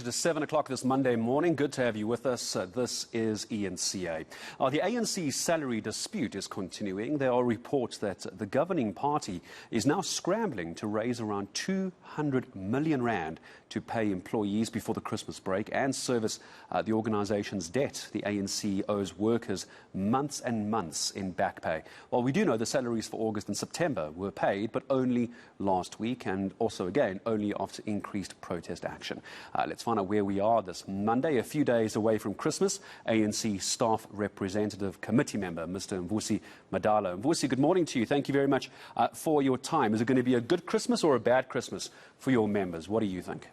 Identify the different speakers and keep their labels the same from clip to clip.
Speaker 1: It is 7 o'clock this Monday morning. Good to have you with us. This is eNCA. The ANC salary dispute is continuing. There are reports that the governing party is now scrambling to raise around 200 million rand to pay employees before the Christmas break and service the organisation's debt. The ANC owes workers months and months in back pay. Well, we do know the salaries for August and September were paid, but only last week and also again only after increased protest action. Let's find out where we are this Monday, a few days away from Christmas. ANC Staff Representative Committee Member, Mr. Mvusi Mdala. Mvusi, good morning to you. Thank you very much for your time. Is it going to be a good Christmas or a bad Christmas for your members? What do you think?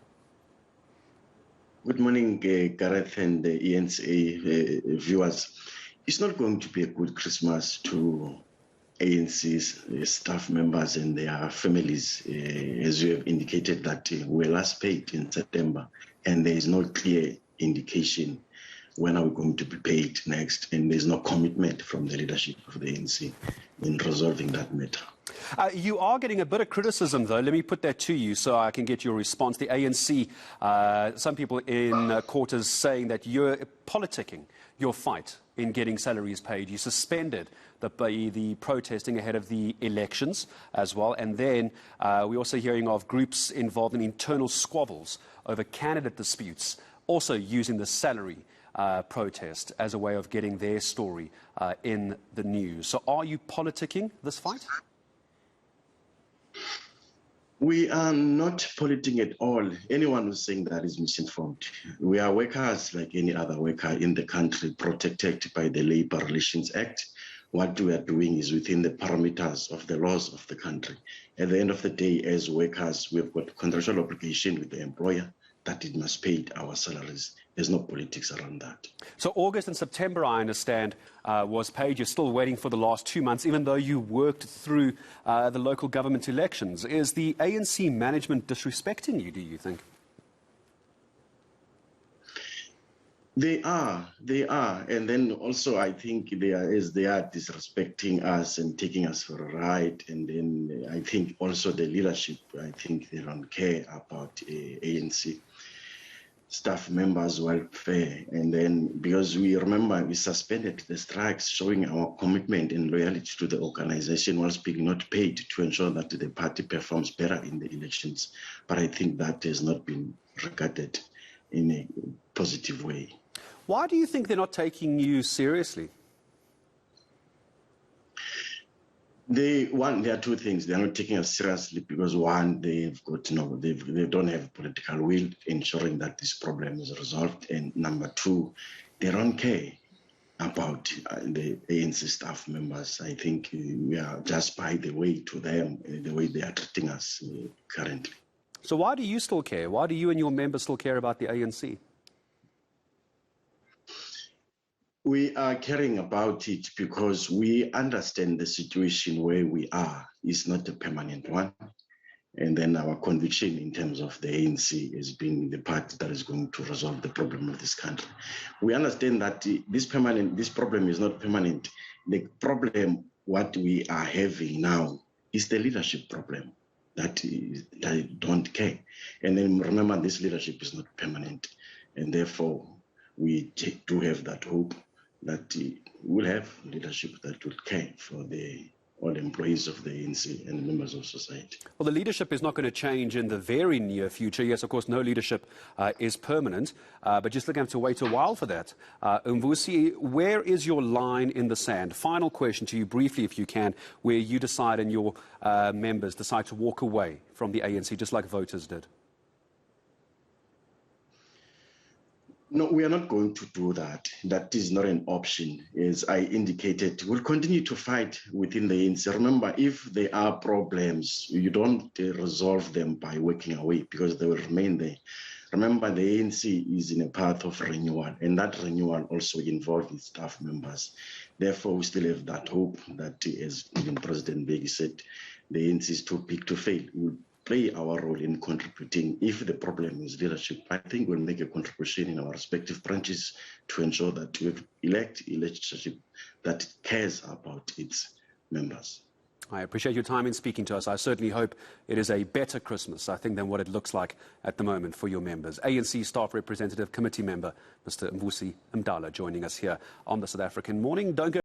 Speaker 2: Good morning, Gareth and the eNCA viewers. It's not going to be a good Christmas to ANC's staff members and their families, as you have indicated that we were last paid in September, and there is no clear indication when are we going to be paid next, and there's no commitment from the leadership of the ANC in resolving that matter.
Speaker 1: You are getting a bit of criticism, though. Let me put that to you so I can get your response. The ANC, some people in quarters saying that you're politicking your fight in getting salaries paid. You suspended the protesting ahead of the elections as well. And then we're also hearing of groups involved in internal squabbles over candidate disputes, also using the salary protest as a way of getting their story in the news. So are you politicking this fight?
Speaker 2: We are not politicking at all. Anyone who's saying that is misinformed. We are workers like any other worker in the country, protected by the Labour Relations Act. What we are doing is within the parameters of the laws of the country. At the end of the day, as workers, we've got contractual obligation with the employer that it must pay our salaries. There's no politics around that.
Speaker 1: So August and September, I understand, was paid. You're still waiting for the last 2 months, even though you worked through the local government elections. Is the ANC management disrespecting you, do you think?
Speaker 2: They are. And then also I think they are disrespecting us and taking us for a ride. And then I think also the leadership, I think they don't care about ANC staff members' welfare. And then because we remember we suspended the strikes showing our commitment and loyalty to the organization whilst being not paid to ensure that the party performs better in the elections. But I think that has not been regarded in a positive way.
Speaker 1: Why do you think they're not taking you seriously?
Speaker 2: There are two things. They are not taking us seriously because one, they've got they don't have political will ensuring that this problem is resolved, and number two, they don't care about the ANC staff members. I think we are just by the way to them, the way they are treating us currently.
Speaker 1: So why do you still care? Why do you and your members still care about the ANC?
Speaker 2: We are caring about it because we understand the situation where we are is not a permanent one. And then our conviction in terms of the ANC as being the party that is going to resolve the problem of this country. We understand that this problem is not permanent. The problem, what we are having now, is the leadership problem that don't care. And then remember, this leadership is not permanent. And therefore, we do have that hope that we'll have leadership that will care for all employees of the ANC and members of society.
Speaker 1: Well, the leadership is not going to change in the very near future. Yes, of course, no leadership is permanent, but you're still going to have to wait a while for that. Mvusi, where is your line in the sand? Final question to you briefly, if you can, where you decide and your members decide to walk away from the ANC, just like voters did.
Speaker 2: No, we are not going to do that. That is not an option. As I indicated, we'll continue to fight within the ANC. Remember, if there are problems, you don't resolve them by walking away because they will remain there. Remember, the ANC is in a path of renewal, and that renewal also involves its staff members. Therefore, we still have that hope that, as even President Begi said, the ANC is too big to fail. We'll play our role in contributing. If the problem is leadership, I think we'll make a contribution in our respective branches to ensure that we elect a leadership that cares about its members.
Speaker 1: I appreciate your time in speaking to us. I certainly hope it is a better Christmas, I think, than what it looks like at the moment for your members. ANC Staff Representative Committee Member, Mr. Mvusi Mdala, joining us here on the South African Morning. Don't go